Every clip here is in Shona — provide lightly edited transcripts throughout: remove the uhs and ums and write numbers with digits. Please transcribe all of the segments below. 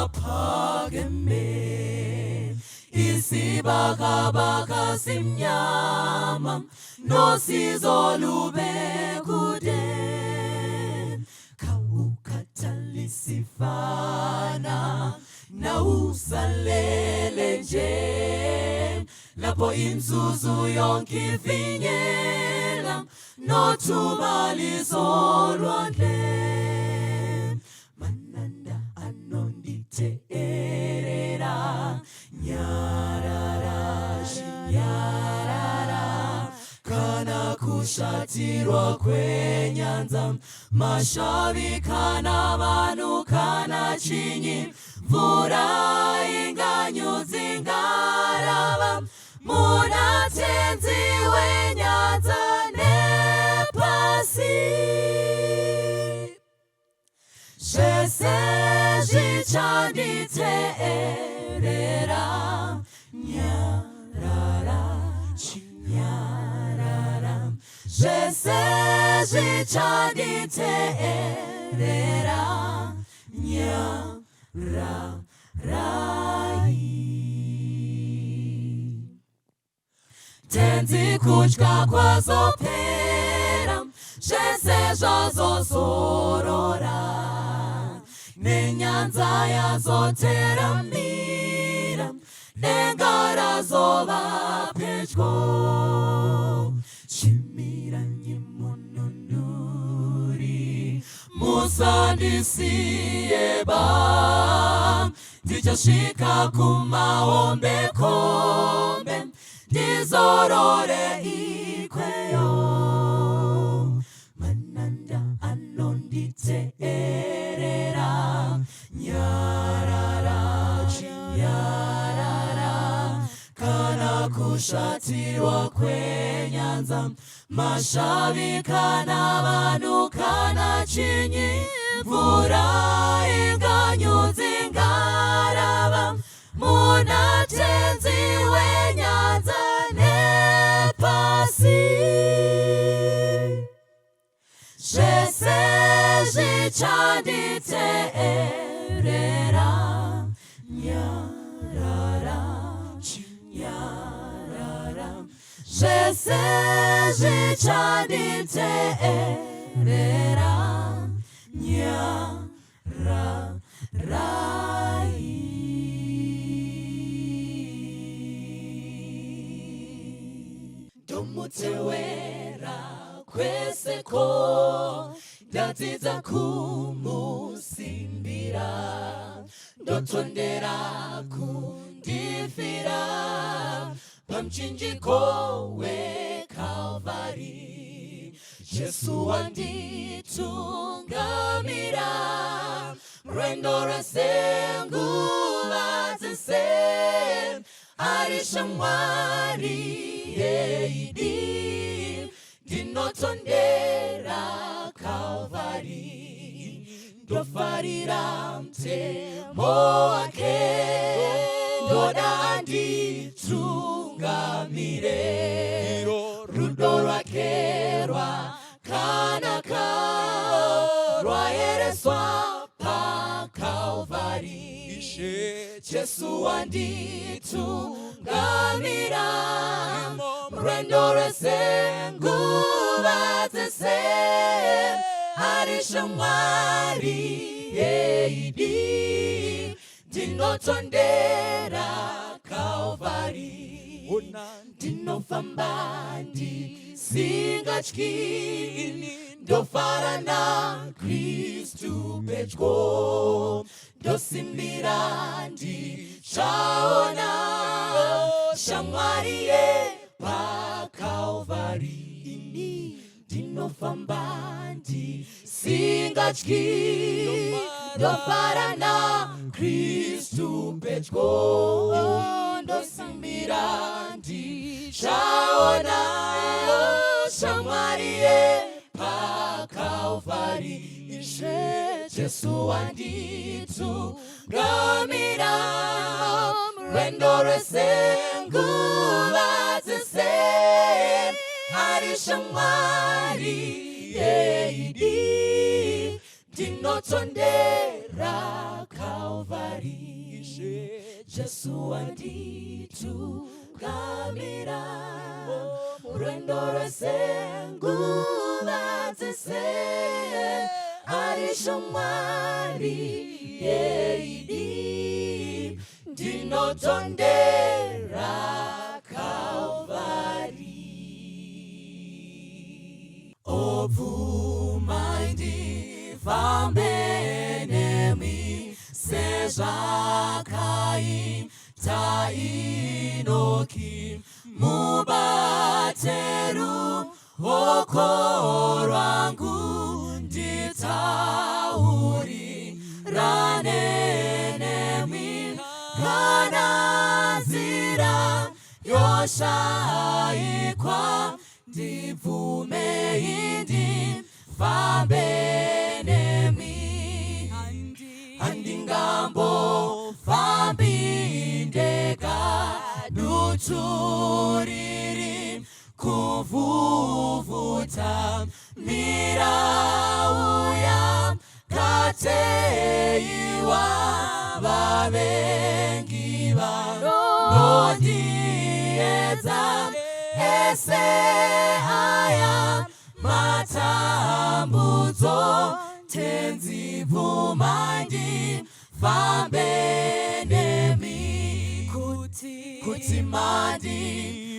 aphakeme isibakabaka simnyama nosizo lube kude khawukhathalisifana na usalele nje lapho inzuzu yonke ifinyela nothuma lizolwandle mananda anonditerera nyarara nyarara kana kushatirwa kwenyanza mashavi kana vanu kana chinyi mvura inganyuzi ngarava munatenzi wenyanza nepasi zvese zvichanditeerera nyarara chinyarara zvese zvichanditeerera nyararai tenzi kutya kwazopera zvese zvazozorora nenyanza yazoteramira denga razova pedyo chimiranyi mununuri musandisiye ba ndichasvika kumaombekombe ndizorore ikweyo mananda anonditeerera nyarara chinyarara kana kushatirwa kwenyanza mashavi kana vanu kana chinyi mvura inganyuzi ngarava munatenzi wenyanza nepasi zvese zvichanditeerera nyarara chinyarara zvese zvichanditeerera nyararai domutewera kweseko ndadzidza kumusimbira ndotondera kundifira pamuchinjiko weKalvari Jesu wanditungamira rwendo rwesenguva dzese ari shamwari yeidi ndinotondera Kalvari ndofarira mtemo wake ndoda anditungamire rudo rwake rwakanaka rwaereswa paKalvari Jesu wanditungamira rwendo rwesenguva dzese ari shamwari yeidi ndinotondera Kalvari ndinofamba ndisingatyi ndofara naKristu pedyo ndosimbira ndichaona shamwari yepaKalvari ndinofamba ndisingatyi ndofara naKristu pedyo ndosimbira ndichaona shamwari yepaKalvari Jesu wanditungamira rwendo rwesenguva dzese ari shamwari yeidi ndinotondera Kalvari ntwari Yesu anditugamira urwendo rwose ngubatse arisho ntwari yeidi ndinotondera Kalvari ovumandi fambenemi sezakai tainoki mubateru okorangu nditauri ranenemi kanazira yoshaikwa ndivume indi fambenemi andingambo fambindeka duturiri kuvuvuta mirauya kateiwa vavengiva nodiedza ese haya matambudzo tenzivumandi fambenemi kuti mandi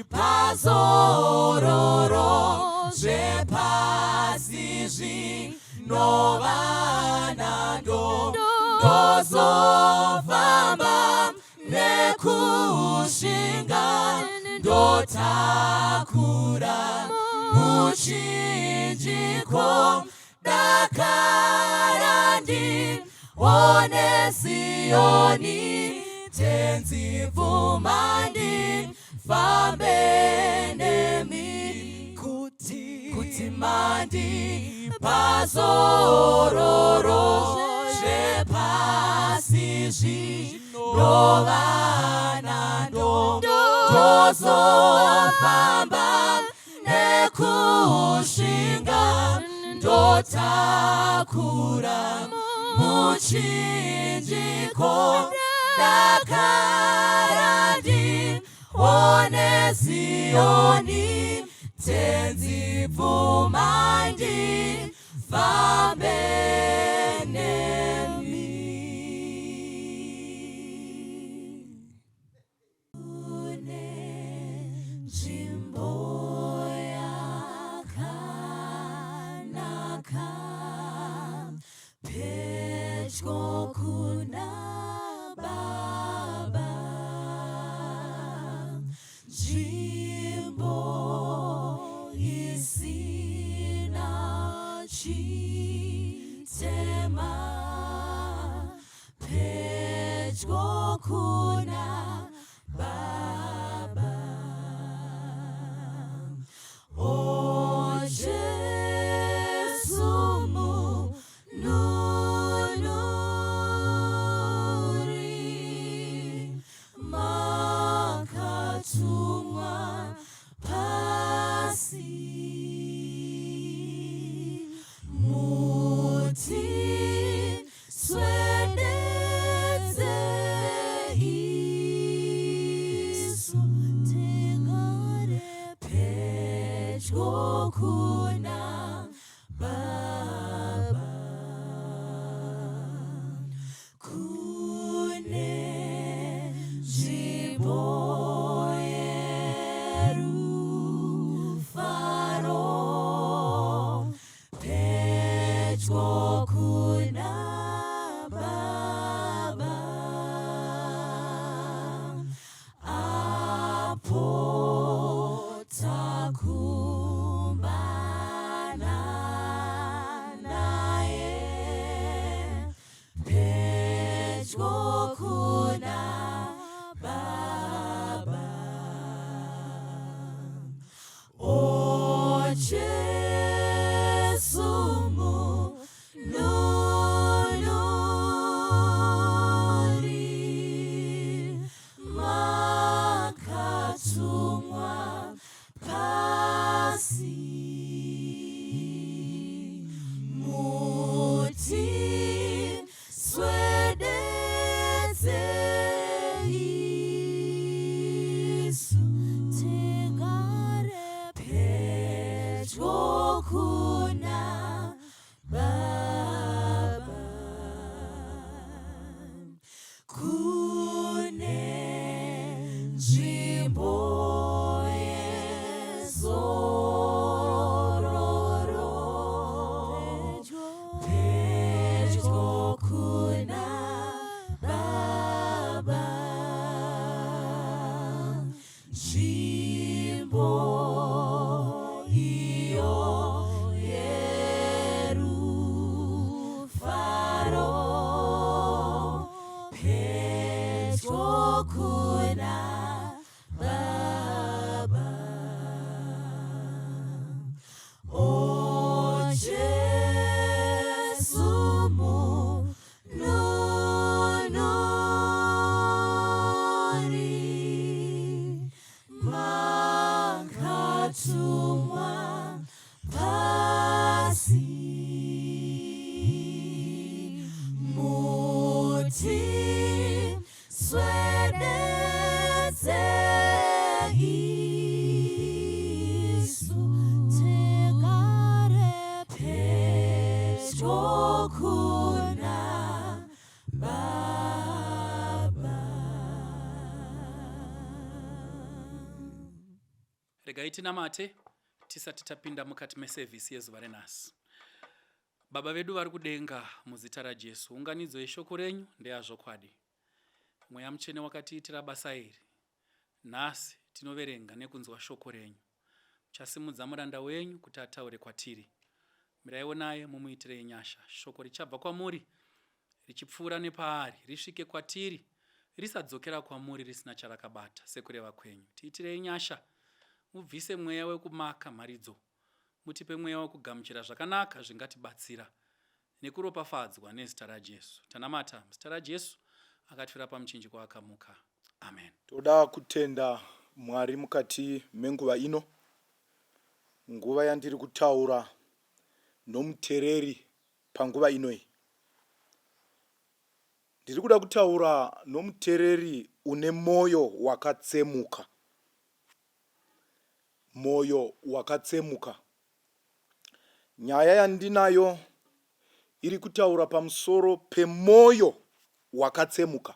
pazororo zvepasi zvinovanando ndozofamba nekushinga ndotakura muchinjiko dakarandi one Sioni tenzivumandi fambenemi kuti mandi pazororo zvepasi zvinovanando ndozofamba nekushinga ndotakura muchinjiko dakarandi one Sioni tenzivumandi fambenemi nzvimbo yakanaka pedyo kuna Baba nzvimbo isina chitema pedyo kuna Baba o Jesu mununuri makatumwa pasi muti swedeze Isu tingare pedyo kuna Baba kune nzvimbo yerufaro pedyo kuna Baba apo takumbana naye pedyo kuna Baba o Jesu mununuri makatumwa pasi muti swedeze Regai tinamate tisati tapinda mukati mesevhisi yezuva renhasi. Baba vedu vari kudenga, muzita raJesu, unganidzo yeshoko renyu ndeyazvokwadi. Mweya mutsvene wakatiitira basa iri. Nhasi tinoverenga nekunzwa shoko renyu. Muchasimudza muranda wenyu kuti ataure kwatiri. Miraiwo naye mumuitirei nyasha. Shoko richabva kwamuri, richipfuura nepaari, risvike kwatiri, risadzokera kwamuri risina charakabata, sekureva kwenyu. Tiitirei nyasha, mubvise mweya wekumaka mharidzo. Mutipe mweya wekugamuchira zvakanaka zvingatibatsira nekuropafadzwa nezita raJesu. Tanamata muzita raJesu akatifira pamuchinjikwa akamuka. Amen. Toda kutenda Mwari mukati menguva ino, nguva yandiri kutaura nomutereri panguva inoi. Ndiri kuda kutaura nomutereri une moyo wakatsemuka. Moyo wakatsemuka. Nyaya yandinayo iri kutaura pamusoro pemoyo wakatsemuka.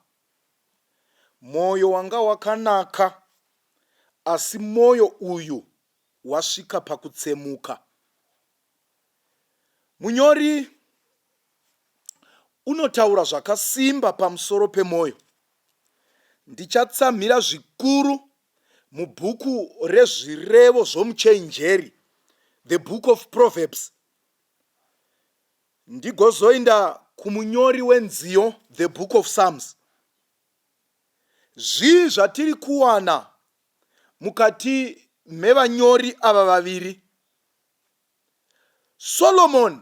Moyo wanga wakanaka, asi moyo uyu wasvika pakutsemuka. Munyori unotaura zvakasimba pamusoro pemoyo. Ndichatsamhira zvikuru mubhuku rezvirevo zvomuchenjeri, the book of Proverbs. Ndigozoenda kumunyori wenziyo, the book of Psalms. Zvatiri kuwana mukati mevanyori ava vaviri. Solomon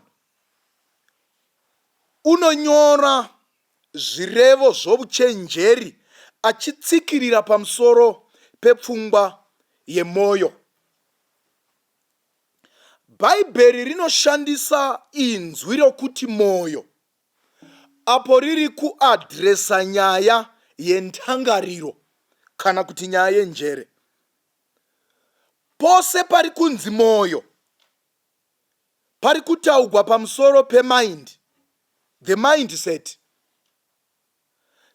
unonyora zvirevo zvomuchenjeri achitsikirira pamusoro pepfungwa yemoyo. Bhaibheri rinoshandisa inzwi rokuti moyo apo riri kuadhiresa nyaya yendangariro kana kuti nyaya yenjere. Pose pari kunzi moyo pari kutaugwa pamusoro pemind, the mindset.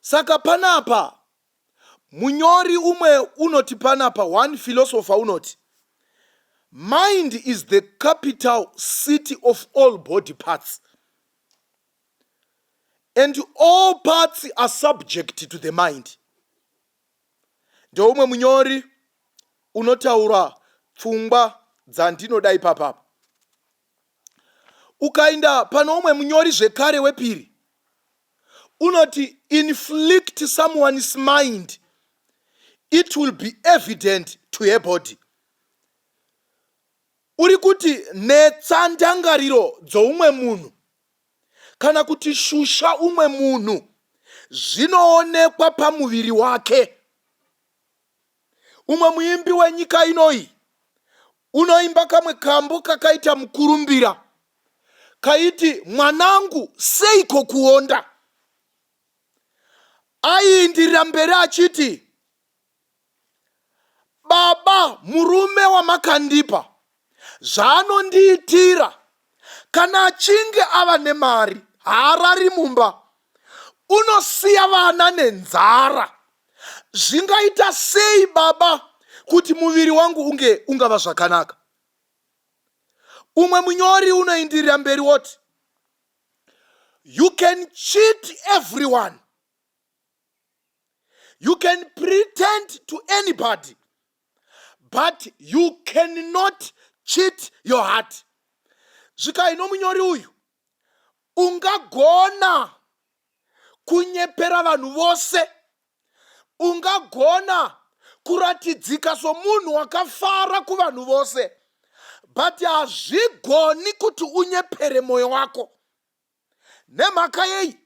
Saka panapa munyori umwe unoti panapa, one philosopher unoti, mind is the capital city of all body parts, and all parts are subject to the mind. Ndoumwe munyori unotaura pfungwa dzandinoda ipapapa. Ukaenda pano umwe munyori zvekare wepiri unoti, inflict someone's mind, it will be evident to her body. Uri kuti netsa ndangariro dzoumwe munhu kana kuti shusha umwe munhu zvinoonekwa pamuviri wake. Umwe muimbi wenyika inoi unoimba kamwe kambo kakaita mukurumbira kaiti, mwanangu seiko kuonda. Aiindirira mberi achiti, baba murume wamakandipa zvaanondiitira, kana achinge ava nemari haarari mumba, unosiya vana nenzara. Zvingaita sei baba kuti muviri wangu ungava zvakanaka? Umwe munyori unoindirira mberi woti, you can cheat everyone, you can pretend to anybody, but you cannot cheat your heart. Zvikaino munyori uyu ungagona kunyepera vanhu vose, ungagona kuratidzika somunhu wakafara kuvanhu vose, but hazvigoni kuti unyepere moyo wako. Nemhaka yei?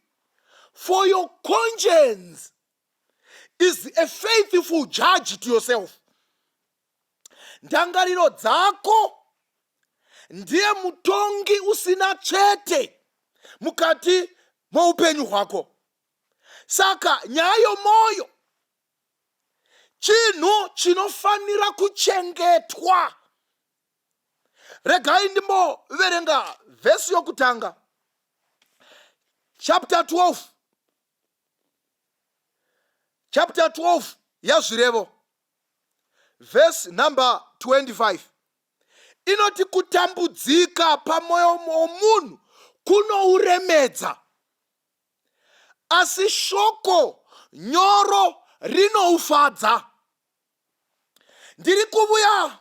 For your conscience is a faithful judge to yourself. Ndangariro dzako ndiye mutongi usina chete mukati muupenyu hwako. Saka nyaya yomoyo chinhu chinofanira kuchengetwa. Regai ndimboverenga vhesi yokutanga, chapter 12 yazvirevo, verse number 25. Inoti kutambudzika pamwoyo womunhu kunouremedza, asi shoko nyoro rinoufadza. Ndiri kuvuya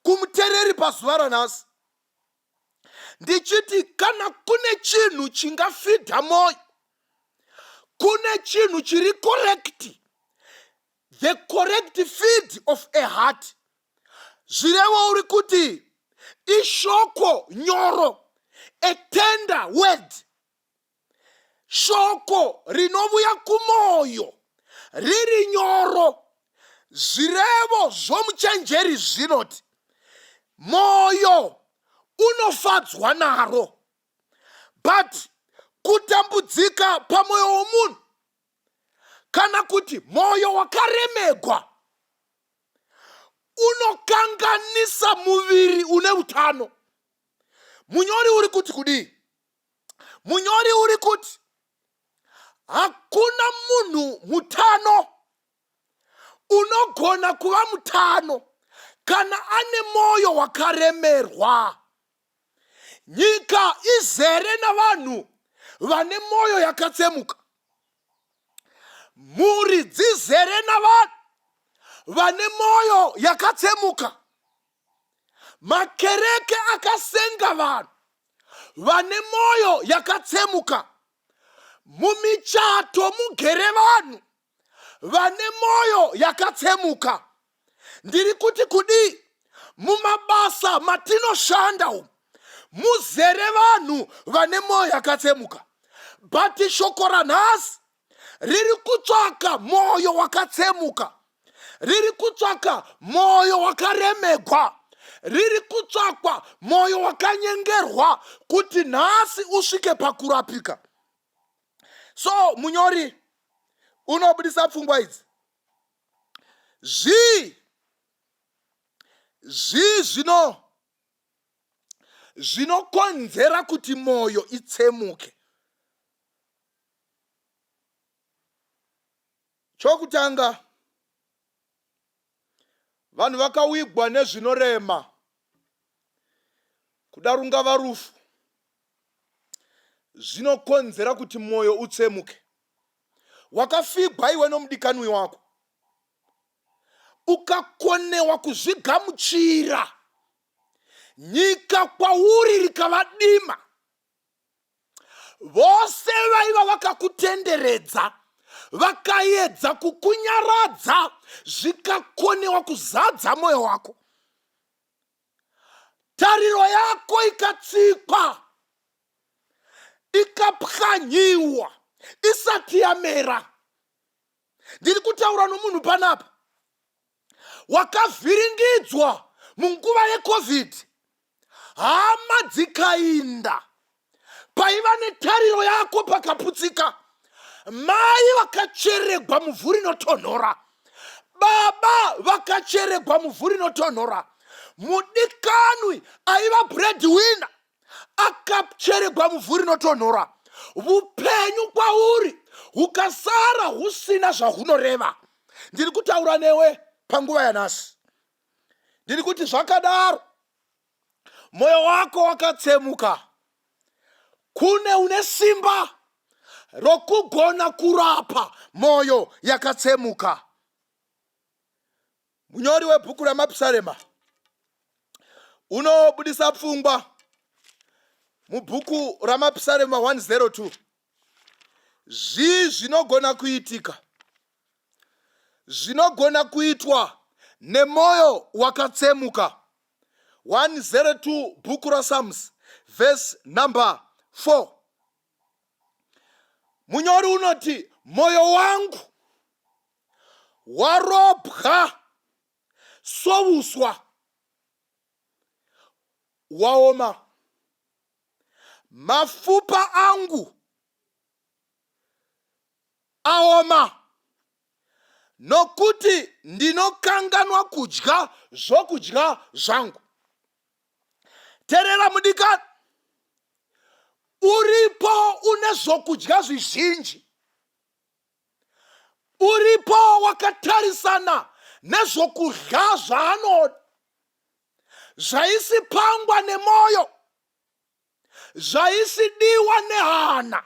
kumuteereri pazuva ranhasi ndichiti kana kune chinhu chingafidha moyo, kune chinhu chiri correct, the correct feed of a heart, zvirevo uri kuti ishoko nyoro, a tender word, shoko rinovuya kumoyo riri nyoro. Zvirevo zvomuchenjeri zvinoti moyo unofadzwa naro, but kutambudzika pamwoyo womunhu kana kuti moyo wakaremegwa unokanganisa muviri une utano. Munyori uri kuti kudii? Munyori uri kuti hakuna munhu mutano unogona kuva mutano kana ane moyo wakaremerwa. Nyika izere navanhu vane moyo yakatsemuka, mhuri dzizere navanhu vane moyo yakatsemuka, makereke akasenga vanhu vane moyo yakatsemuka, mumichato mugere vanhu vane moyo yakatsemuka. Ndiri kuti kudii? Mumabasa matinoshanda umu muzere vanhu vane moyo yakatsemuka, but shoko ranhasi riri kutsvaka moyo wakatsemuka, riri kutsvaka moyo wakaremegwa, riri kutsvakwa moyo wakanyengerwa kuti nhasi usvike pakurapika. So munyori unobudisa pfungwa idzi. Zvinokonzera kuti moyo itsemuke. Chokutanga, vanhu vakawigwa nezvinorema, kudaro ungava rufu, zvinokonzera kuti moyo utsemuke. Wakafigwa iwe nomudikani wako, ukakonewa kuzvigamuchira, nyika kwauri rikava dima, vose vaiva vakakutenderedza vakaedza kukunyaradza, zvikakonewa kuzadza moyo wako, tariro yako ikatsikwa, ikapwanyiwa isati yamera. Ndiri kutaura nomunhu panapa wakavhiringidzwa munguva yeCovid, hama dzikainda, paiva netariro yako pakaputsika, mai vakacheregwa muvhu rinotonhora, baba vakacheregwa muvhu rinotonhora, mudikanwi aiva breadwinner akacheregwa muvhu rinotonhora. Upenyu kwauri hukasara husina zvahunoreva. Ndiri kutaura newe panguva yanhasi, ndiri kuti zvakadaro moyo wako wakatsemuka, kune une simba rokugona kurapa moyo yakatsemuka. Munyori webhuku ramapsalema unobudisa pfungwa mubhuku ramapsalema 102 zvinogona kuitika, zvinogona kuitwa nemoyo wakatsemuka. 102 bhuku raPsalms verse number 4. Munyori unoti moyo wangu warobwa souswa, waoma, mafupa angu aoma, nokuti ndinokanganwa kudya zvokudya zvangu. Terera mudikani, uripo une zvokudya zvizhinji, uripo wakatarisana nezvokudya zvaanoda, zvaisipangwa nemoyo, zvaisidiwa nehana,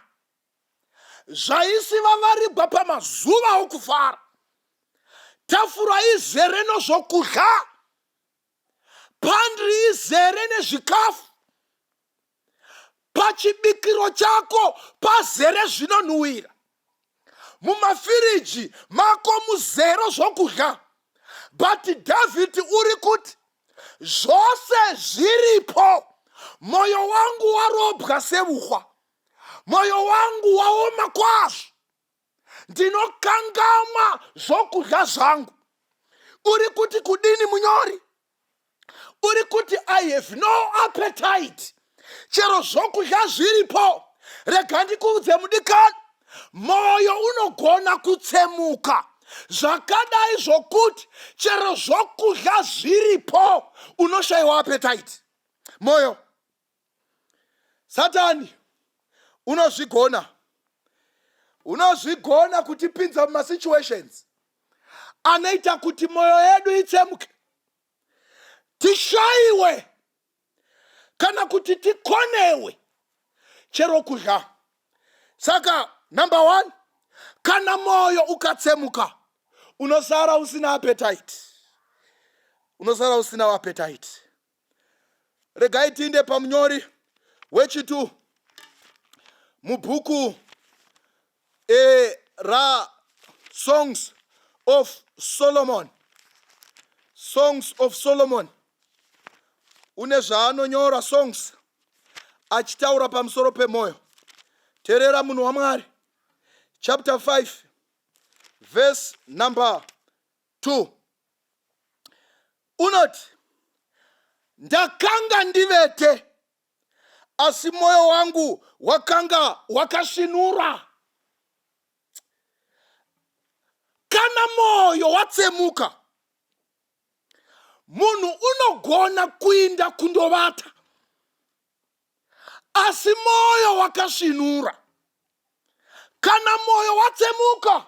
zvaisivavarigwa pamazuva okufara. Tafura izere nezvokudya, pandiri izere nezvikafu, pachibikiro chako pazere zvinonhuhwira, mumafiriji mako muzere zvokudya. But David uri kuti zvose zviripo, moyo wangu warobwa sebuhwa, moyo wangu waoma kwazvo, ndinokangamwa zvokudya zvangu. Uri kuti kudini munyori? Uri kuti I have no appetite. Chero zvokudya zviripo, rega ndikuudze mudikani, moyo unogona kutsemuka. Zvakadai zvokuti chero zvokudya zviripo unoshayiwa appetite. Moyo, Satani unozvigona kutipinza mumasituations anoita kuti moyo yedu itsemuke, tishayiwe kana kuti tikonewe chero kudya. Saka number 1, kana moyo ukatsemuka, unosara usina appetite. Regai tiinde pamunyori wechitu mubhuku Songs of Solomon. Une zvaanonyora Songs achitaura pamusoro pemoyo. Terera munhu waMwari. Chapter 5 verse number 2. Unoti, ndakanga ndivete, asi moyo wangu wakanga wakashinura. Kana moyo watsemuka, munhu unogona kuinda kundovata, asi moyo wakashinura. Kana moyo watsemuka,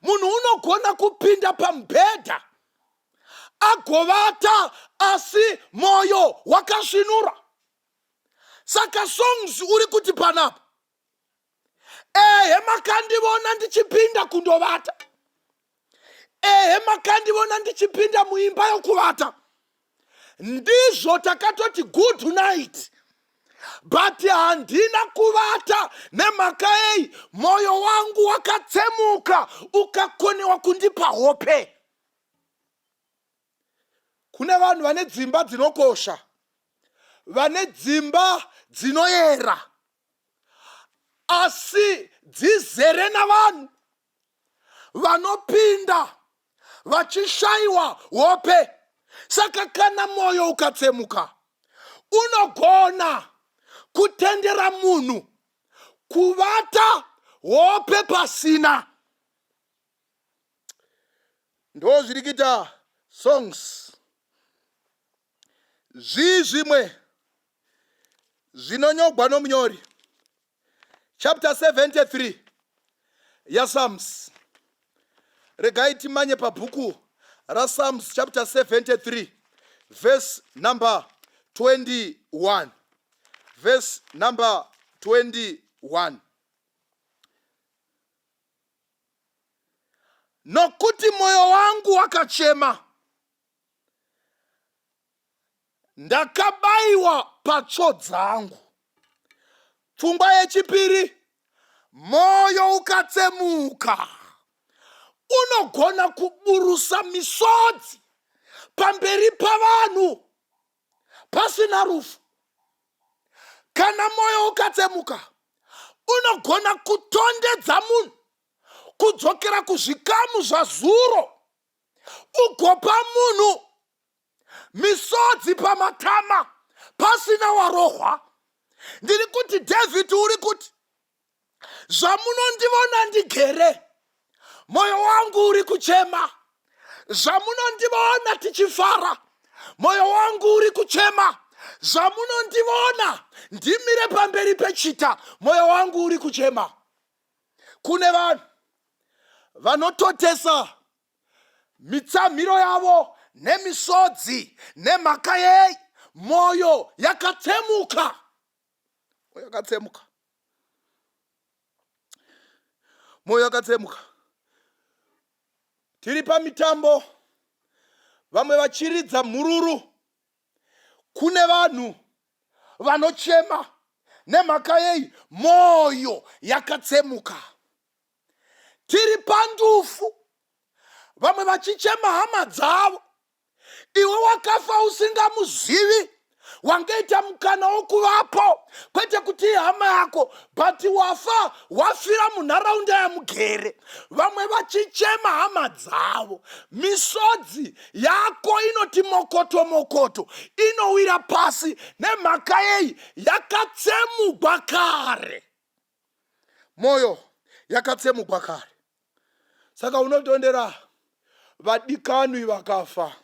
munhu unogona kupinda pambedha agovata, asi moyo wakashinura. Saka Songs uri kuti panapa, makandivona ndichipinda kundovata, makandivona ndichipinda muimba yokuvata, ndizvo takatoti good night, but handina kuvata nemhaka yei, moyo wangu wakatsemuka ukakonewa kundipa hope. Kune vanhu vane dzimba dzinokosha, vane dzimba dzinoyera, asi dzizere navanhu vanopinda vachishayiwa hope. Saka kana moyo ukatsemuka, unogona kutendera munhu kuvata hope pasina. Ndo zviri kuita Songs. Zvimwe zvinonyogwa nomunyori. Chapter 73 yaPsalms. Regai timanye pabhuku raPsalms chapter 73 verse number 21. Verse number 21. Nokuti moyo wangu wakachema, ndakabayiwa patsvo dzangu. Pfungwa yechipiri, moyo ukatsemuka, unogona kuburusa misodzi pamberi pavanhu pasina rufu. Kana moyo ukatsemuka, unogona kutondedza munhu kudzokera kuzvikamu zvazuro, ugopa munhu misodzi pamatama pasina warohwa. Ndiri kuti David uri kuti, zvamunondivona ndigere, moyo wangu uri kuchema. Zvamunondivona tichifara, moyo wangu uri kuchema. Zvamunondivona ndimire pamberi pechita, moyo wangu uri kuchema. Kune vanhu vanototesa mitsamhiro yavo nemisodzi nemhaka yei mwoyo yakatsemuka. Mwoyo yakatsemuka. Mwoyo yakatsemuka. Tiri pamitambo, vamwe vachiridza mhururu kune vanhu vanochema nemhaka yei mwoyo yakatsemuka. Tiri pandufu, vamwe vachichema hama dzavo. Iwe wakafa usingamuzivi, wangeita mukana wokuvapo, kwete kuti hama yako, but wafa wafira munharaunda yamugere. Vamwe vachichema hama dzavo. Misodzi yako inoti mokoto mokoto, inowira pasi nemhaka yei yakatsemugwa kare. Mwoyo yakatsemugwa kare. Saka unotondera vadikanwi vakafa,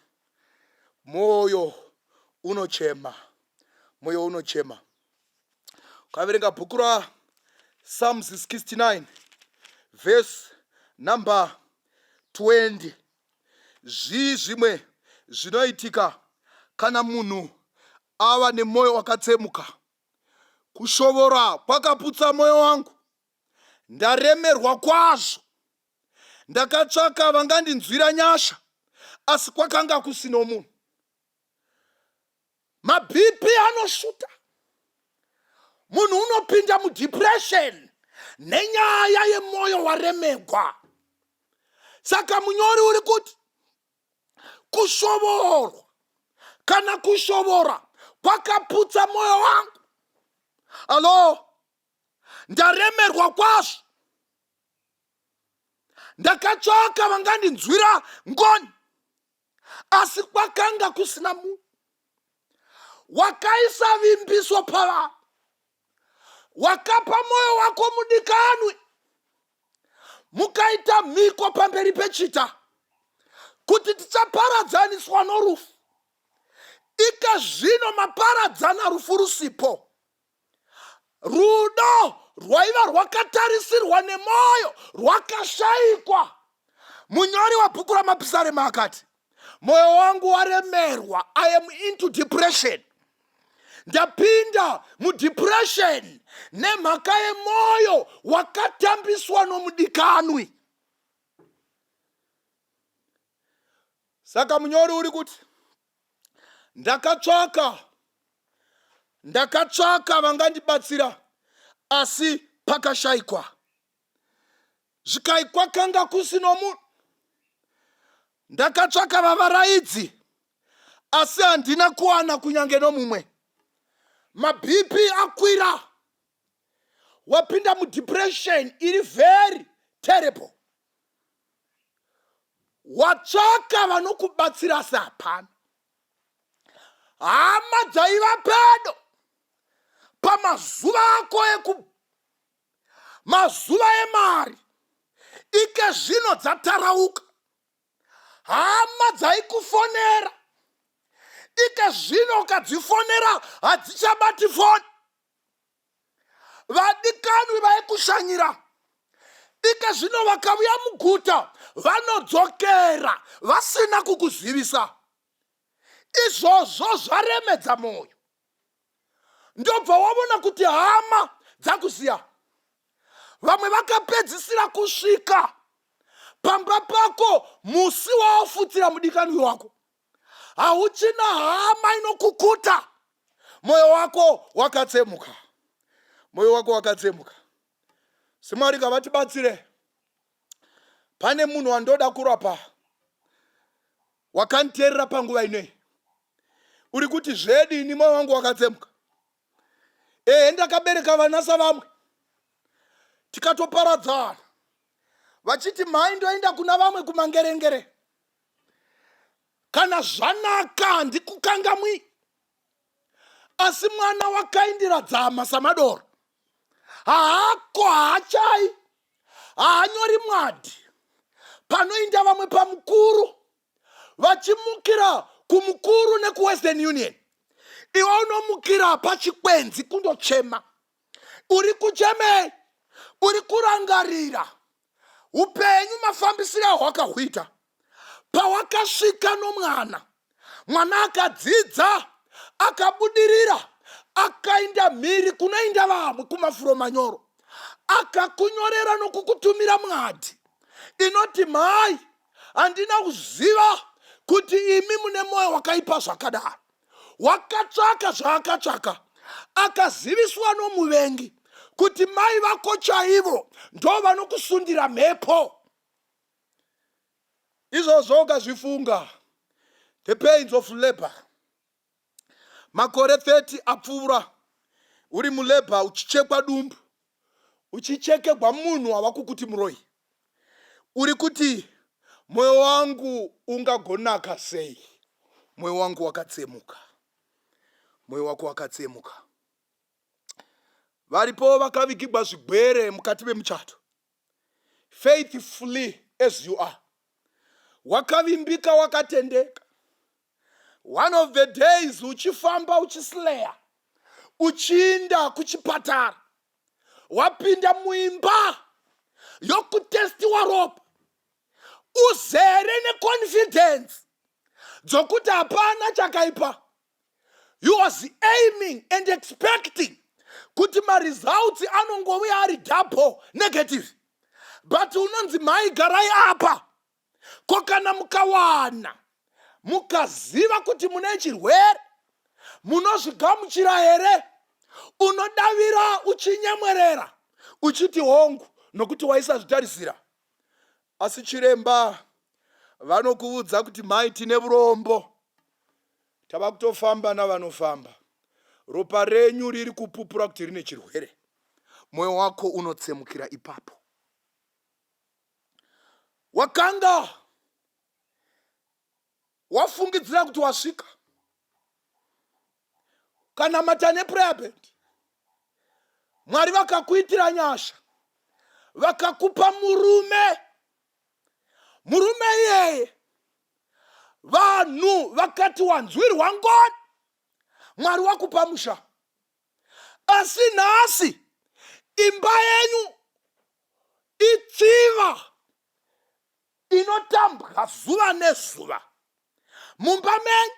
mwoyo unochema. Mwoyo unochema. Ukaverenga bhuku raPsalms 69 verse number 20, zvimwe zvinoitika kana munhu ava nemwoyo wakatsemuka. Kushovora kwakaputsa mwoyo wangu, ndaremerwa kwazvo. Ndakatsvaka vangandinzwira nyasha, asi kwakanga kusina munhu. Mabhipi anoshuta. Munhu unopinda mudepression nenyaya yemwoyo waremegwa. Saka munyori uri kuti kushovorwa kana kushovora kwakaputsa mwoyo wangu. Alo, ndaremerwa kwazvo. Ndakatsvaka vangandinzwira ngoni, asi kwakanga kusina munhu. Wakaisa vimbiso pavanhu, wakapa mwoyo wako mudikanwi, mukaita mhiko pamberi pechita kuti tichaparadzaniswa norufu. Ika zvino maparadzana rufu rusipo. Rudo rwaiva rwakatarisirwa nemwoyo rwakashayikwa. Munyori wabhuku raMapisarema akati, mwoyo wangu waremerwa, I am into depression. Ndapinda mudepression nemhaka yemwoyo wakatambiswa nomudikanwi. Saka munyori uri kuti ndakatsvaka vangandibatsira, asi pakashayikwa. Zvikai kwakanga kusino munhu. Ndakatsvaka vavaraidzi, asi handina kuwana kunyange nomumwe. Mabhipi akwira. Wapinda mudepression iri very terrible. Watsvaka vanokubatsira, asi hapana. Hama dzaiva pedo pamazuva ako mazuva emari, ike zvino dzatarauka. Hama dzaikufonera, ike zvino ukadzifonera hadzichabati foni. Vadikanwi vaikushanyira, ike zvino vakauya muguta vanodzokera vasina kukuzivisa. Izvozvo zvaremedza mwoyo. Ndobva wabona kuti hama dzakusiya. Vamwe vakapedzisira kusvika pamba pako musi waofutsira mudikanwi wako. Hauchina hama inokukuta. Mwoyo wako wakatsemuka. Mwoyo wako wakatsemuka. Simwari ngavatibatsire. Pane munhu wandoda kurapa, wakanditeerera panguva inei. Uri kuti zvedini mwoyo wangu wakatsemuka. Ndakabereka vana savamwe, tikatoparadzana. Vachiti mai ndoenda kuna vamwe kumangerengere. Kana zvanaka handikukangamwi. Asi mwana wakaindira dzama samadoro. Haako haachai. Haanyori mwadi. Panoinda vamwe pamukuru, vachimukira kumukuru nekuWestern Union. Iwe unomukira pachikwenzi kundochema. Uri kuchemei, uri kurangarira upenyu mafambisiro ahwakahuita. pawakasvika nomwana, mwana akadzidza, akabudirira, akaenda mhiri kunoenda vamwe kumafuro manyoro, akakunyorera nokukutumira mwadi inoti, mai, handina kuziva kuti imi mune mwoyo wakaipa zvakadaro. Wakatsvaka zvaakatsvaka, akaziviswa nomuvengi kuti mai vako chaivo ndo vanokusundira mhepo. Izvozvo ukazvifunga, the pains of labor. Makore 30 apfuura uri mulabor, uchichekwa dumbu, uchichekegwa munhu wava kukuti muroi, uri kuti mwoyo wangu ungagonaka sei. Mwoyo wangu wakatsemuka, mwoyo wako wakatsemuka. Varipo vakavigigwa zvigwere mukati memuchato, faithfully as you are, wakavimbika, wakatendeka. One of the days uchifamba uchislayer, uchiinda kuchipatara, wapinda muimba yokutestiwa ropa, uzere neconfidence dzokuti hapana chakaipa. You was aiming and expecting kuti results anongova ari double negative, but unonzi mai garai apa, kokana mukawana, mukaziva kuti mune chirwere, munozvigamuchira here, unodavira uchinyemwerera uchiti hongu nokuti waisa zvitarisira. Asi chiremba vanokuudza kuti mai, tine urombo, tava kutofamba navanofamba, ropa renyu riri kupupura kuti rine chirwere. Mwoyo wako unotsemukira ipapo. Wakanga wafungidzira kuti wasvika, kana matane prayer bed, Mwari vakakuitira nyasha, vakakupa murume. Murume iyeye vanhu vakati wanzwirwa ngoni, Mwari wakupa musha. Asi nhasi imba yenyu itsiva inotambwa zuva nezuva. Mumba menyu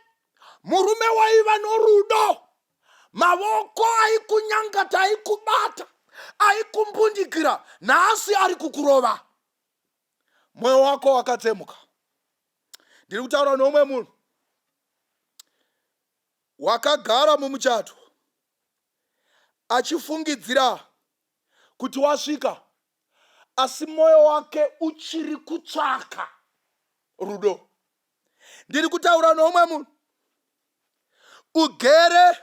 murume waiva norudo, mavoko aikunyangata, aikubata, aikumbundikira, nhasi ari kukurova. Mwoyo wako wakatsemuka. Ndiri kutaura nomwe munhu wakagara mumuchato achifungidzira kuti wasvika, asi mwoyo wake uchiri kutsvaka rudo. Ndiri kutaura nomwe munhu ugere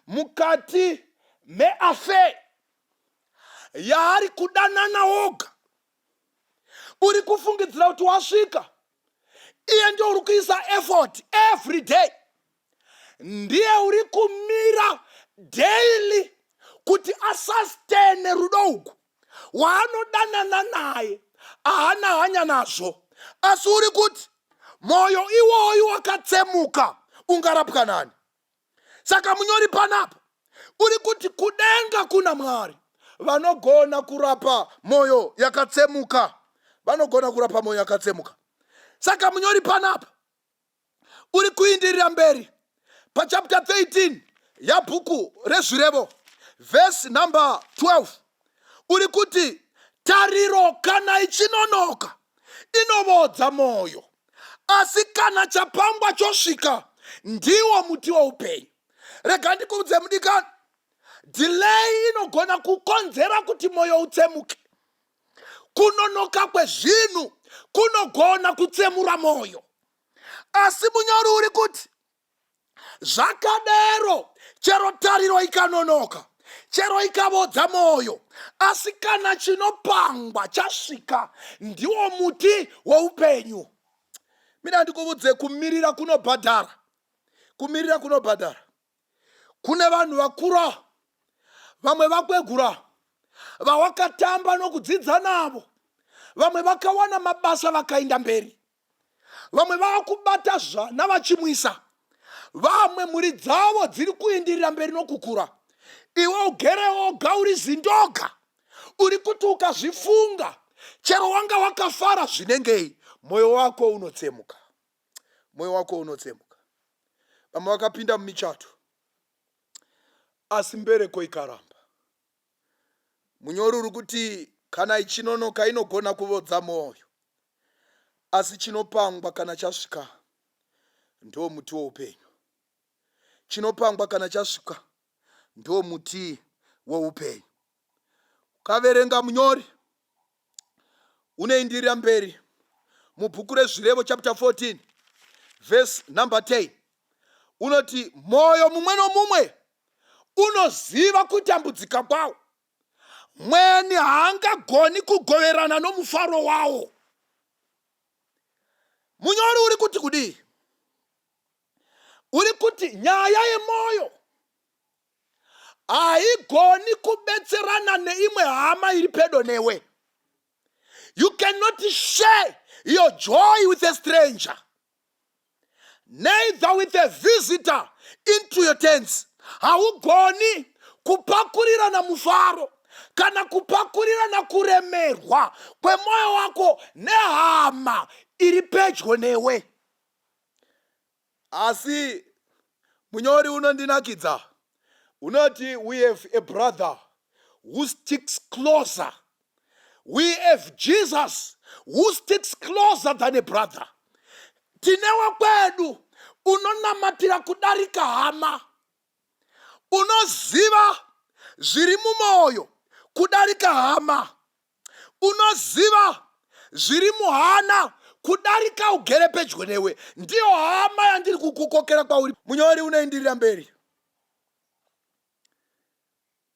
mukati meafe yaari kudanana woga, uri kufungidzira kuti wasvika, iye ndio uri kuisa effort every day, ndiye uri kumira daily kuti asustene rudo uku waanodanana naye, ahana hanya nazvo. Asi uri kuti moyo iwoyu wakatsemuka, ungarapwa nani? Saka munyori panapa uri kuti kudenga kuna Mwari vanogona kurapa moyo yakatsemuka, vanogona kurapa moyo yakatsemuka. Saka munyori panapa uri kuindirira mberi pachapter 13 yabhuku rezvirevo verse number 12, uri kuti tariro kana ichinonoka inovodza moyo, asi kana chapangwa chosvika ndiwo muti woupenyu. Rega ndikuudze mudikani, delay inogona kukonzera kuti moyo utsemuke. Kunonoka kwezvinhu kunogona kutsemura moyo. Asi munyori uri kuti zvakadero, chero tariro ikanonoka, chero ikavodza moyo, asi kana chinopangwa chasvika ndiwo muti woupenyu. Mina ndikuudze, kumirira kunobhadhara. Kumirira kunobhadhara. Kune vanhu vakura, vamwe vakwegura, vawakatamba nokudzidza navo, vamwe vakawana mabasa vakaenda mberi, vamwe vakubata zvana vachimwisa, vamwe mhuri dzavo dziri kuindirira mberi nokukura. Iwe ugere woga uri zindoga, uri kuti ukazvifunga chero wanga wakafara zvinengei, moyo wako unotsemuka. Moyo wako unotsemuka. Vamwe vakapinda mumichato asi mbereko ikaramba. Munyori uri kuti kana ichinonoka inogona kuvodza mwoyo, asi chinopangwa kana chasvika ndo muti woupenyu. Chinopangwa kana chasvika ndo muti woupenyu. Ukaverenga munyori unoendirira mberi mubhuku rezvirevo chapter 14 verse number 10 unoti moyo mumwe nomumwe unoziva kutambudzika kwawo, mweni haangagoni kugoverana nomufaro wawo. Munyori uri kuti kudii? Uri kuti nyaya yemoyo haigoni kubetserana neimwe hama iri pedo newe. You cannot share your joy with a stranger, neither with a visitor into your tents. Haugoni kupakurirana mufaro kana kupakurirana kuremerwa kwemoyo wako nehama iri pedyo newe. Asi munyori unondinakidza unoti we have a brother who sticks closer. We have Jesus who sticks closer than a brother. Tinewa kwedu unonamatira kudarika hama, unoziva zviri mumoyo kudarika hama, unoziva zviri muhana kudarika ugere pedyo newe. Ndiyo hama yandiri kukukokera kwauri. Munyori unoendirira mberi.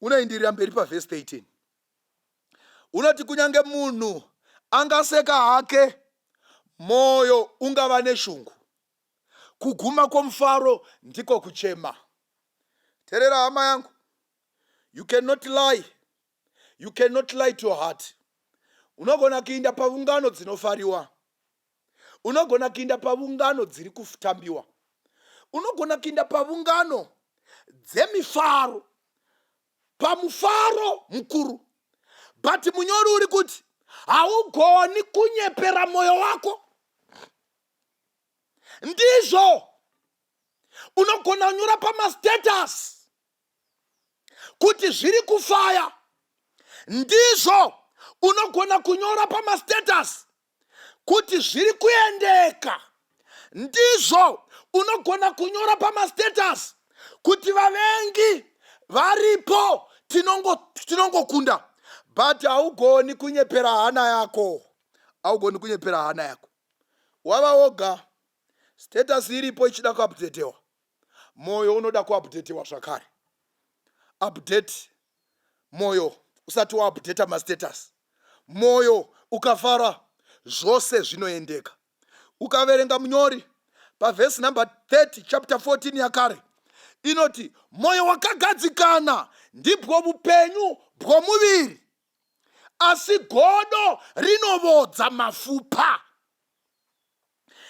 Unoendirira mberi paverse 18. Unoti kunyange munhu angaseka hake, moyo ungava neshungu. Kuguma kwomufaro ndiko kuchema. Terera hama yangu. You cannot lie. You cannot lie to your heart. Unogona kuinda pavungano dzinofariwa. Unogona kuinda pavungano dziri kutambiwa. Unogona kuinda pavungano dzemifaro, pamufaro mukuru. But munyori uri kuti haugoni kunyepera moyo wako. Ndizvo unogona kunyora pamastatus kuti zviri kufaya. Ndizvo unogona kunyora pamastatus kuti zviri kuendeka. Ndizvo unogona kunyora pamastatus kuti vavengi varipo tinongokunda. But haugoni kunyepera hana yako. Haugoni kunyepera hana yako. Wava woga status iripo ichida kuupdatewa. Moyo unoda kuupdatewa zvakare. Update moyo usati waupdate mastatus. Moyo ukafara zvose zvinoendeka. Ukaverenga munyori paverse number 30 chapter 14 yakare inoti moyo wakagadzikana ndibwo upenyu bwomuviri, asi godo rinovodza mafupa.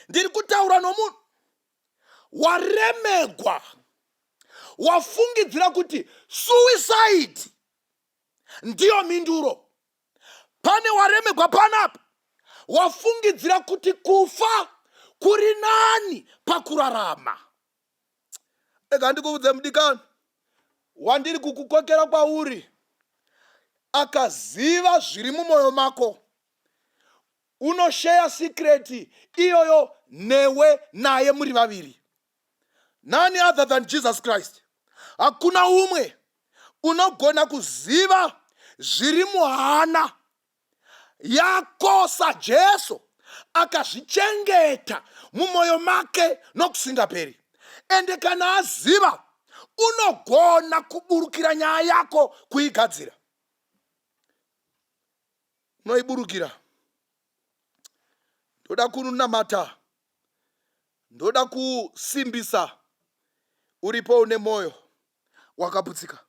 Ndiri kutaura nomunhu waremegwa, wafungidzira kuti suicide ndiyo minduro. Pane waremegwa panapa wafungidzira kuti kufa kuri nani pakurarama. Ega ndikuudze mudikani, wandiri kukukokera kwauri akaziva zviri mumoyo mako, unoshare secret iyoyo newe naye muri vaviri. None other than Jesus Christ. Hakuna umwe unogona kuziva zviri muhana yako saJesu akazvichengeta mumoyo make nokusingaperi. Ende kana aziva unogona kuburukira nyaya yako kuigadzira. Unoiburukira. Ndoda kununamata, ndoda kusimbisa uripo une moyo wakaputsika.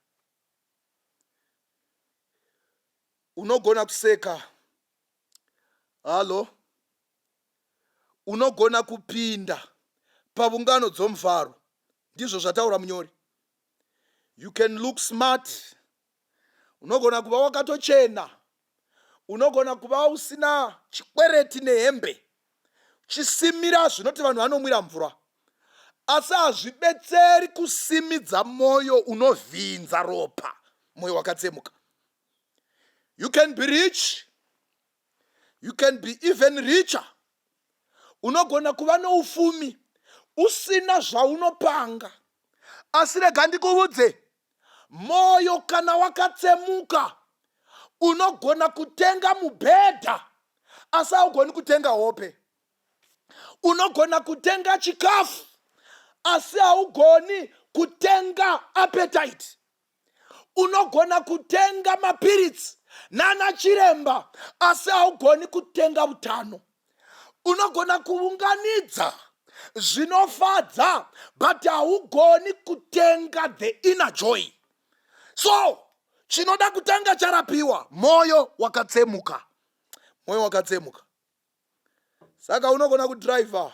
Unogona kuseka. Halo. Unogona kupinda pavungano dzomufaro. Ndizvo zvataura munyori. You can look smart. Unogona kuva wakatochena. Unogona kuva usina chikwereti nehembe. chisimira zvinoti vanhu vanomwira mvura, asi hazvibetseri kusimidza mwoyo unovhinza ropa, mwoyo wakatsemuka. You can be rich, you can be even richer. Unogona kuva noufumi usina zvaunopanga, asi rega ndikuudze, moyo kana wakatsemuka unogona kutenga mubhedha asi haugoni kutenga hope. Unogona kutenga chikafu asi haugoni kutenga appetite. Unogona kutenga mapiritsi nana chiremba asi haugoni kutenga utano. Unogona kuunganidza zvinofadza but haugoni kutenga the inner joy. So chinoda kutanga charapiwa moyo wakatsemuka. Moyo wakatsemuka. Saka unogona kudriver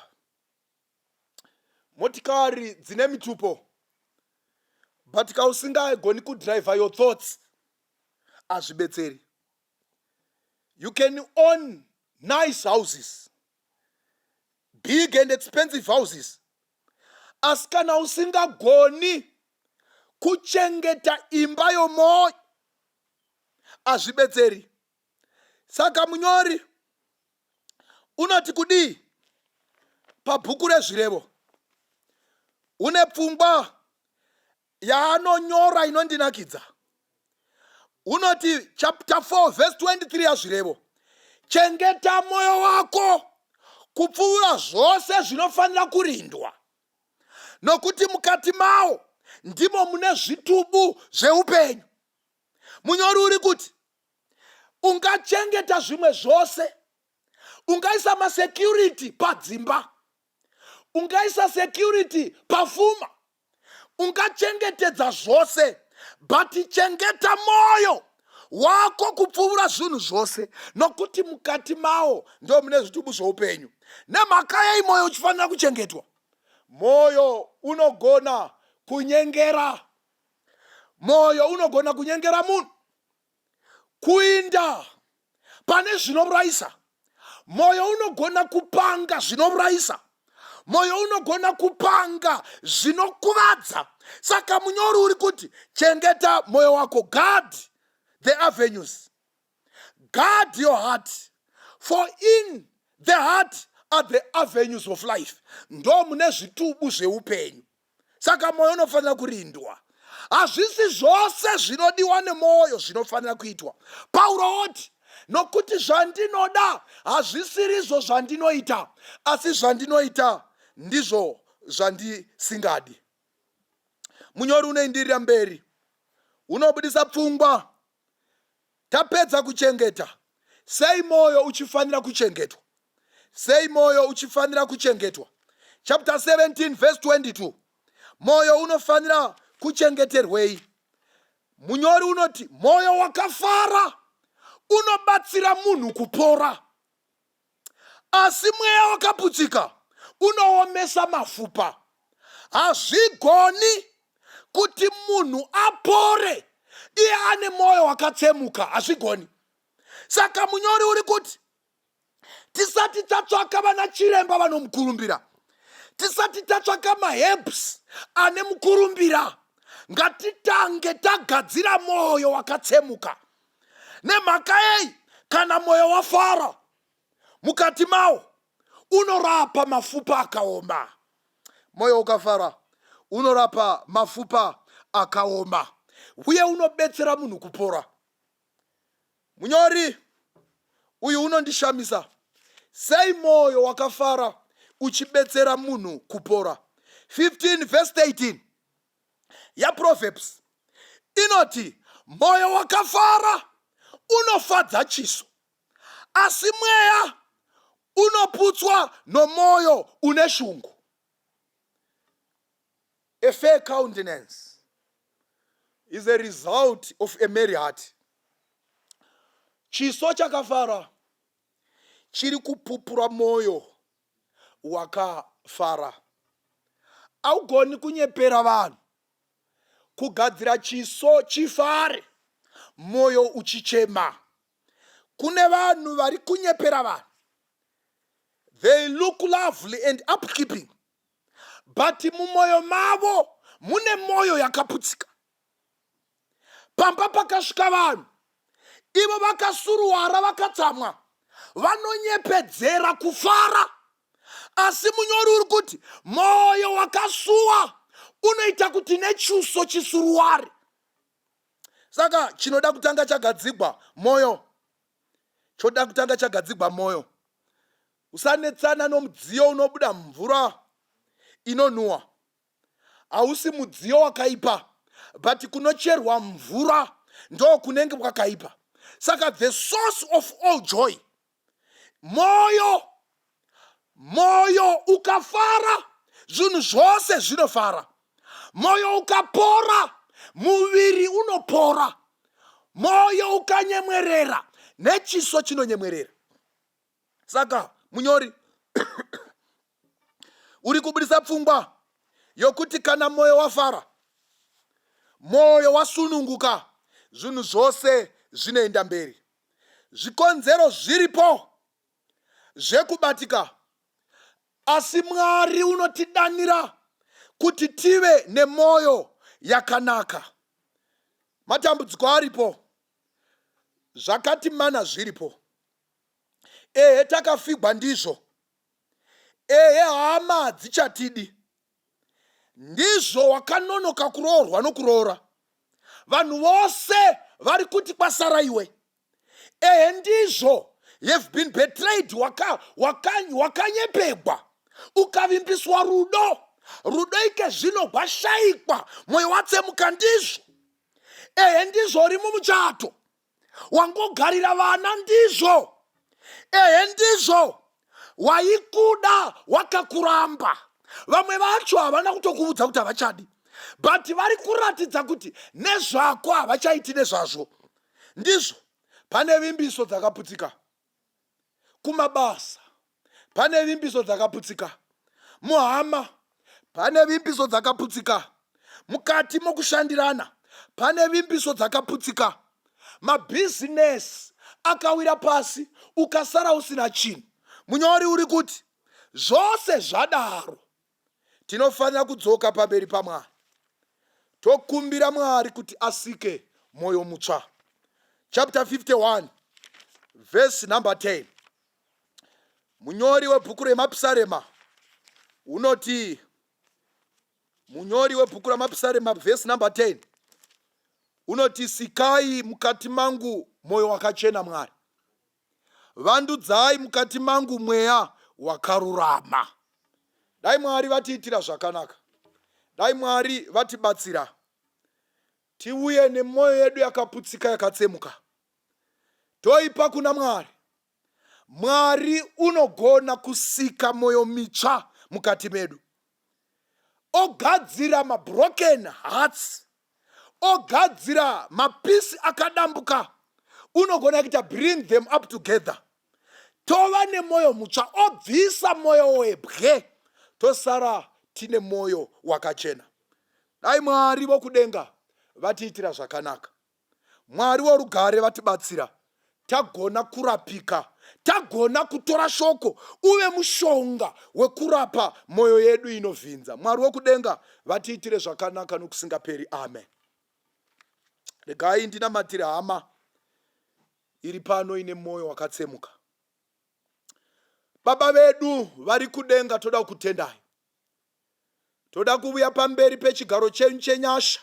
motikari dzine mitupo, but kausingagoni kudriver your thoughts, hazvibetseri. You can own nice houses, big and expensive houses, asi kana usingagoni kuchengeta imba yomoyo, hazvibetseri. Saka munyori unoti kudii pabhuku rezvirevo, une pfungwa yaanonyora inondinakidza. Unoti chapter 4 verse 23 yazvirevo, chengeta moyo wako kupfuura zvose zvinofanira kurindwa, nokuti mukati mawo ndimo mune zvitubu zveupenyu. Munyori uri kuti ungachengeta zvimwe zvose, ungaisa masecurity padzimba, ungaisa security pafuma, ungachengetedza zvose, but chengeta moyo wako kupfuura zvinhu zvose, nokuti mukati mawo ndo mune zvitubu zveupenyu. Nemhaka yei moyo uchifanira kuchengetwa? Moyo unogona kunyengera. Moyo unogona kunyengera munhu kuinda pane zvinourayisa. Moyo unogona kupanga zvinourayisa. Moyo unogona kupanga zvinokuvadza. Saka munyori uri kuti chengeta moyo wako. Guard the avenues. Guard your heart. For in the heart are the avenues of life. Ndo mune zvitubu zveupenyu. Saka moyo unofanira kurindwa. Hazvisi zvose zvinodiwa nemoyo zvinofanira kuitwa. Pauro oti, nokuti zvandinoda hazvisirizvo zvandinoita, asi zvandinoita ndizvo zvandisingadi. Munyori unoendirira mberi, unobudisa pfungwa. Tapedza kuchengeta. Sei moyo uchifanira kuchengetwa? Sei moyo uchifanira kuchengetwa? Chapter 17 verse 22. Moyo unofanira kuchengeterwei? Munyori unoti moyo wakafara unobatsira munhu kupora, asi mweya wakaputsika unoomesa mafupa. Hazvigoni kuti munhu apore iye ane moyo wakatsemuka, hazvigoni. Saka munyori uri kuti tisati tatsvaka vana chiremba vanomukurumbira, tisati tatsvaka maherbs ane mukurumbira, ngatitange tagadzira moyo wakatsemuka. Nemhaka yei kana moyo wafara mukati mawo unorapa mafupa akaoma. Moyo ukafara unorapa mafupa akaoma, uye unobetsera munhu kupora. Munyori uyu unondishamisa. Sei moyo wakafara uchibetsera munhu kupora? 15 verse 18 yaProverbs inoti moyo wakafara unofadza chiso, asi mweya unoputswa nomoyo une shungu. A fair countenance is a result of a merry heart. Chiso chakafara chiri kupupura moyo wakafara. Haugoni kunyepera vanhu kugadzira chiso chifare moyo uchichema. Kune vanhu vari kunyepera vanhu. they look lovely and upkeeping, but mumoyo mavo mune moyo yakaputsika. Pamba pakasvika vanhu ivo vakasuruwara vakatsamwa vanonyepedzera kufara, asi munyori uri kuti moyo wakasuwa unoita kuti nechuso chisuruware. Saka chinoda kutanga chagadzigwa moyo, choda kutanga chagadzigwa moyo. Usanetsana nomudziyo unobuda mvura inonhuwa. Hausi mudziyo wakaipa, but kunocherwa mvura ndo kunenge kwakaipa. Saka the source of all joy, moyo ukafara zvinhu zvose zvinofara. Moyo ukapora muviri unopora. Moyo ukanyemwerera nechiso chinonyemwerera. Saka munyori uri kubudisa pfungwa yokuti kana moyo wafara, moyo wasununguka, zvinhu zvose zvinoenda mberi. Zvikonzero zviripo zvekubatika, asi Mwari unotidanira kuti tive nemoyo yakanaka. Matambudziko aripo, zvakati mana zviripo. Takafigwa ndizvo. Hama dzichatidi. Ndizvo wakanonoka kuroorwa nokuroora. Vanhu vose vari kuti kwasara iwe. Ndizvo you've been betrayed, wakanyepegwa, ukavimbiswa rudo. Rudo ike zvino rwashayikwa, moyo watsemuka. Ndizvo ndizvo uri mumuchato, wangogarira vana. Ndizvo ndizvo waikuda wakakuramba. Vamwe vacho havana kutokuudza kuti havachadi, but vari kuratidza kuti nezvako havachaiti nezvazvo. Ndizvo pane vimbiso dzakaputsika kumabasa, pane vimbiso dzakaputsika muhama, pane vimbiso dzakaputsika mukati mokushandirana, pane vimbiso dzakaputsika. Mabhizinesi akawira pasi ukasara usina chinhu. Munyori uri kuti zvose zvadaro tinofanira kudzoka pamberi paMwari tokumbira Mwari kuti asike moyo mutsva. Chapter 51 verse number 10. Munyori webhuku reMapisarema unoti, munyori webhuku reMapisarema verse number 10 unoti, sikai mukati mangu moyo wakachena Mwari, vandudzai mukati mangu mweya wakarurama. Dai Mwari vatiitira zvakanaka, dai Mwari vatibatsira, tiuye nemoyo yedu yakaputsika yakatsemuka, toipa kuna Mwari. Mwari unogona kusika moyo mitsva mukati medu, ogadzira mabroken hearts, ogadzira mapisi akadambuka, unogona kuita bring them up together. Tova nemoyo mutsva, obvisa moyo webwe, tosara tine moyo wakachena. Dai Mwari vokudenga vatiitira zvakanaka, Mwari worugare vatibatsira, tagona kurapika, tagona kutora shoko uve mushonga wekurapa moyo yedu inovhinza. Mwari wokudenga vatiitire zvakanaka nokusingaperi. Amen. Regai ndinamatire hama iri pano ine moyo wakatsemuka. Baba vedu vari kudenga, toda kukutendai, toda kuuya pamberi pechigaro chenyu chenyasha.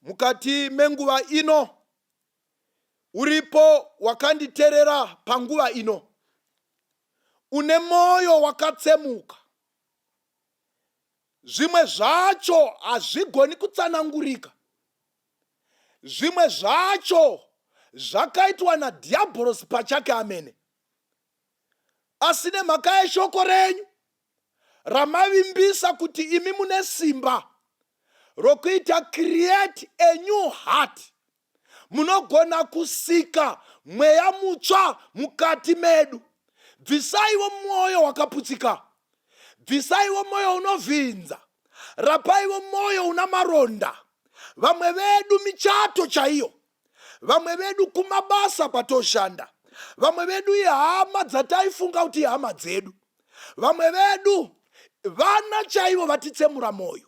Mukati menguva ino uripo wakanditerera panguva ino, une moyo wakatsemuka. Zvimwe zvacho hazvigoni kutsanangurika, zvimwe zvacho zvakaitwa nadhiabhorosi pachake. Amene. Asi nemhaka yeshoko renyu ramavimbisa kuti imi mune simba rokuita create a new heart, munogona kusika mweya mutsva mukati medu. Bvisaiwo moyo wakaputsika, bvisaiwo moyo unovhinza, rapaiwo moyo una maronda. Vamwe vedu michato chaiyo, vamwe vedu kumabasa kwatoshanda, Vamwe vedu ihama dzataifunga kuti ihama dzedu. Vamwe vedu vana chaivo vatitsemura moyo.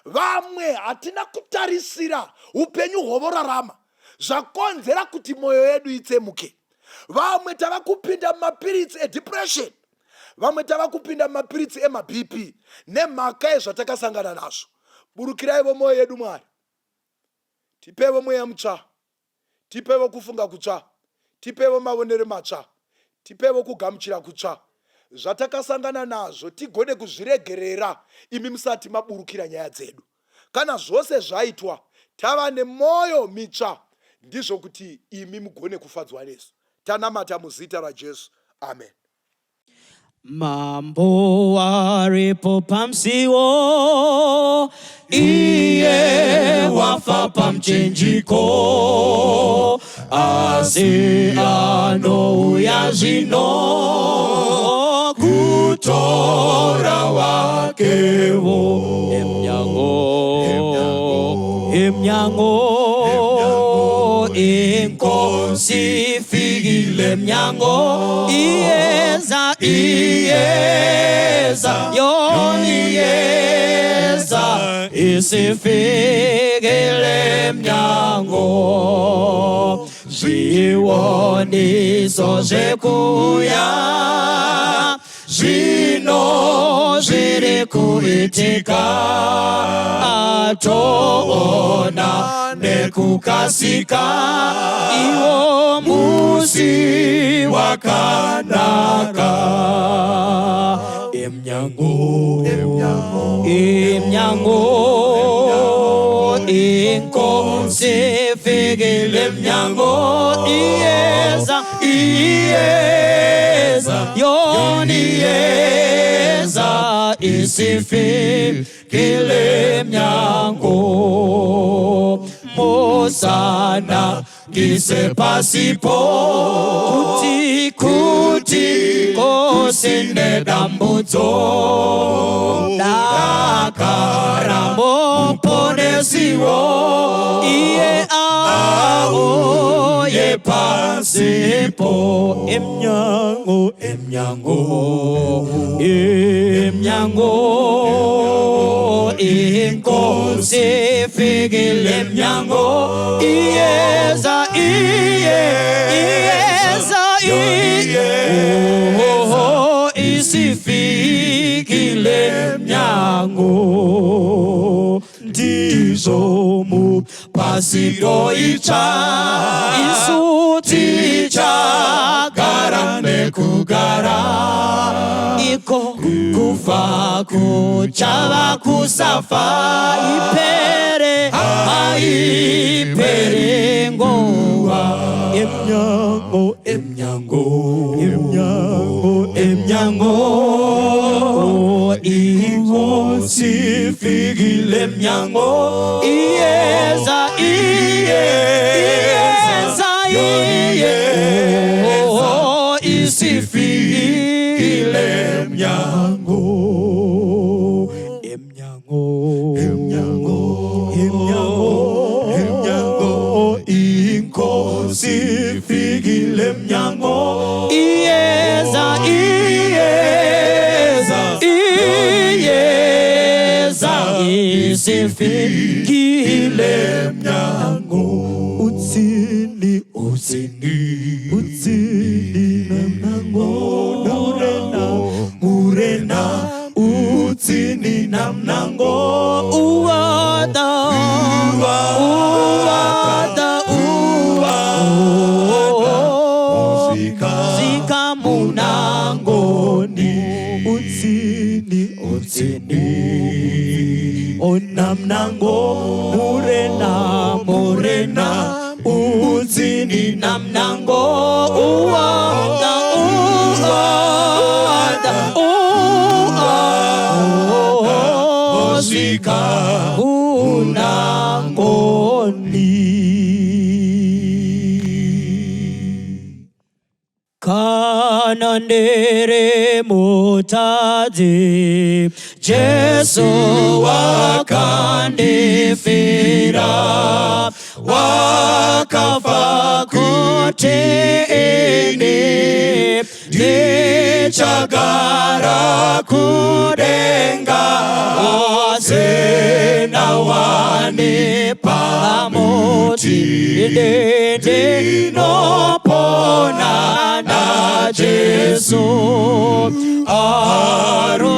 Vamwe hatina kutarisira upenyu hwovorarama zvakonzera kuti moyo yedu itsemuke. Vamwe tava kupinda mumapiritsi edepression. Vamwe tava kupinda mumapiritsi emaBP nemhaka yezvatakasangana nazvo. Burukiraivo moyo yedu Mwari. Tipevo mweya mutsva. Tipevo kufunga kutsva. Tipevo mavonere matsva. Tipevo kugamuchira kutsva. Zvatakasangana nazvo tigone kuzviregerera imi musati maburukira nyaya dzedu. Kana zvose zvaitwa tava nemoyo mitsva, ndizvo kuti imi mugone kufadzwa nesu. Tanamata muzita raJesu. Amen. Mambo aripo pamsiwo, iye wafa pamchinjiko, asi anouya zvino kutora wakewo. Emnyango inkosi fikile emnyango, iyeza yoni yeza isifikile emnyango, zviwoniso zvekuya zvino zviri kuitika, atoona nekukasika, iwo musi wakanaka. Emnyango inkosi fikile emnyango, iyeza yoni yeza isifikile emnyango, musana ngisepasipo kuti kosine dambudzo, dakara muponesiwo, iye auye pasipo. Emnyango inkosi fikile emnyango, iyeza isifikile emnyango, ndizomu pasito itsva, isuti chagara nekugara, iko kufa kuchava kusafa, haipere nguva. Emnyango inkosi fikile emnyango, iyeza isifikile emnyango. Emnyango inkosi fikile emnyango, iyeza isifikile emnyango. Utsini namnango, murena utsini namnango, uwada zika munangoni, utsini onamnango, murena utsini namnango, uwada zika munangoni. Kana ndere mutadzi, Jesu wakandifira, wakafa kuti ine ndichagara kudenga asina wani pamoti ine ndinopona na Jesu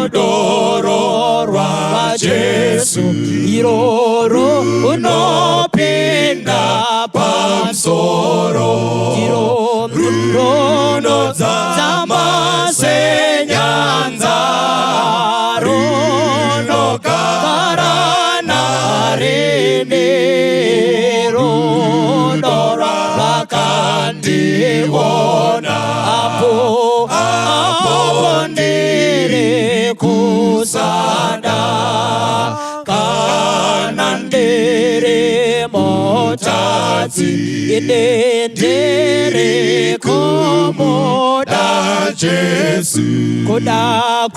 arudoro rwa Jesu iroro unopinda pamsoro iro runo zama senyanza runo karana rini runo rakandiwona apo ndiri kusada kanandiri motadzi ine ndiri kumoda Jesu kuda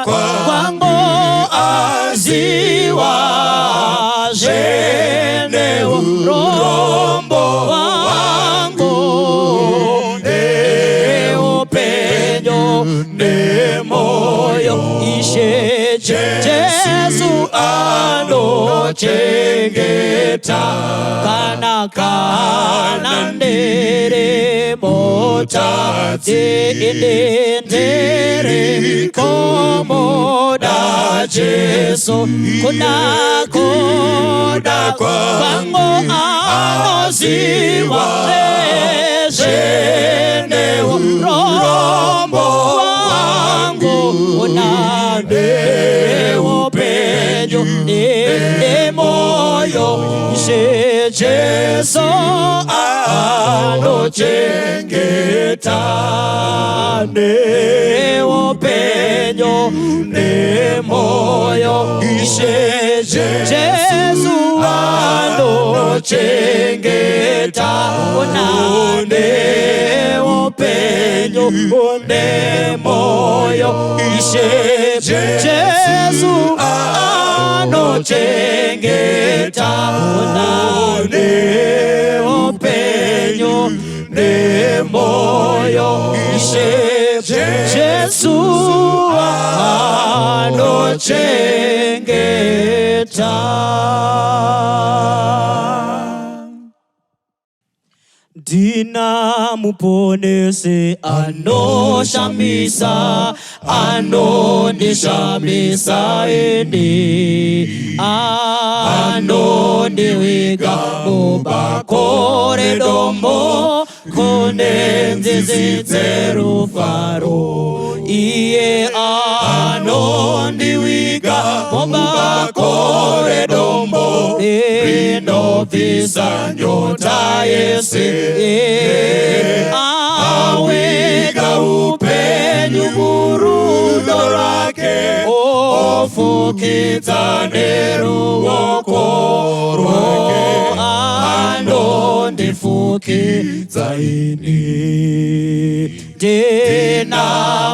kwangu aziwa zvene urombo wangu neupenyu nemoyo ishe Jesu anochengeta kana ndiri motadzi ine ndiri kumoda Jesu kuda kwangu anoziwa zvene urombo wangu unande upenyu nemoyo ishe Jesu anochengeta neupenyu nemoyo ishe Jesu anochengeta neupenyu nemoyo ishe Jesu anochengeta neupenyu nemoyo ishe Jesu anochengeta. Dina muponese anoshamisa anondishamisa ene anondiwiga mubakore dombo kune nzizi dzerufaro iye anondiwiga mubakore dombo rinobvisa nyota yese awiga upenyu murudo rwake ofukidza neruoko rwake anondifukidza ini ndina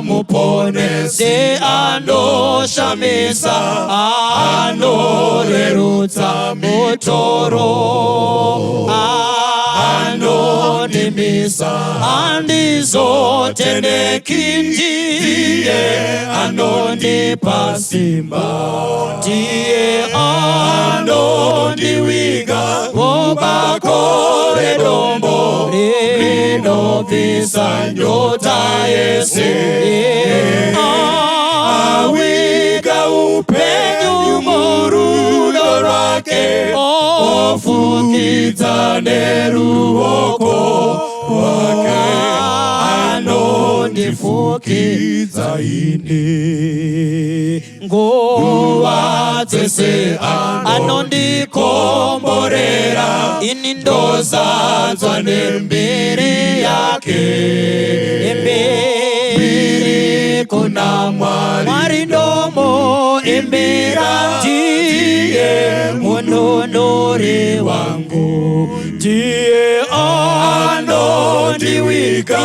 muponesi anoshamisa anorerutsa mutoro anonimisa andizotendeki ndiye anondipa simba ndiye anondiwiga mubakore dombo rinobvisa nyota yese awiga upenyu murudo rwake ofukidza neruoko rwake anondifukidza ine nguva dzese anondikomborera ini ndozadzwa nembiri yake mbiri kuna Mwari ndomo imbira ndiye mununuri wangu ndiye anondiwiga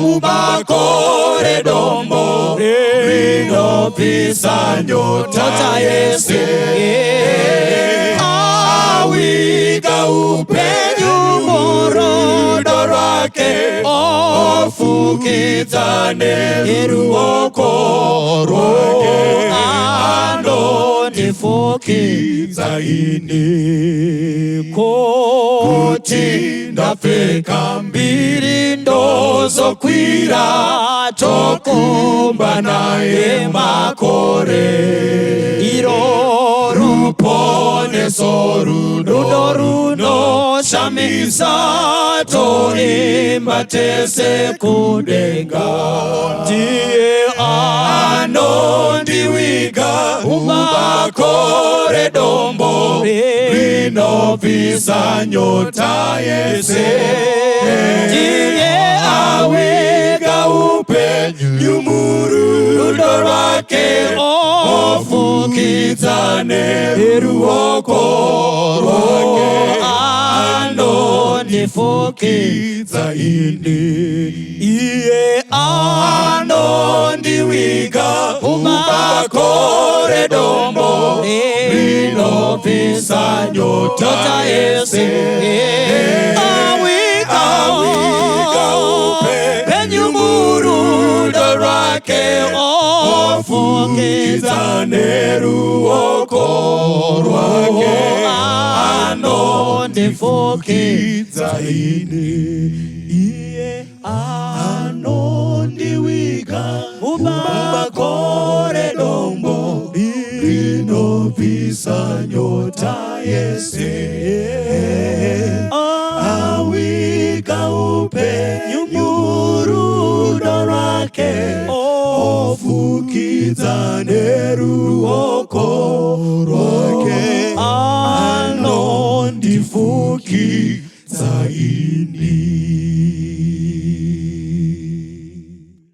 mubakore dombo rinobvisa nyota yese awika upenyu murudo rwake ofukidza neruoko rwake anondifukidza ini kuti ndapfeka mbiri ndozokwira tokumba naye makore iro ruponeso rudo runoshamisa toimba tese kudenga ndiye anondiviga makore dombo rinobvisa nyota yese ndiye aviga upenyu murudo rwake ofukidza neruoko rwake anondifukidza ini iye anondiviga makore dombo rinobvisa nyota yese aviga upenyu murudo rwake ofukidza neruoko rwake anondifukidza ini iye anondiviga makore dombo rinobvisa nyota yese aviga upenyu murudo rwake ofukidza neruoko rwake anondifukidza ini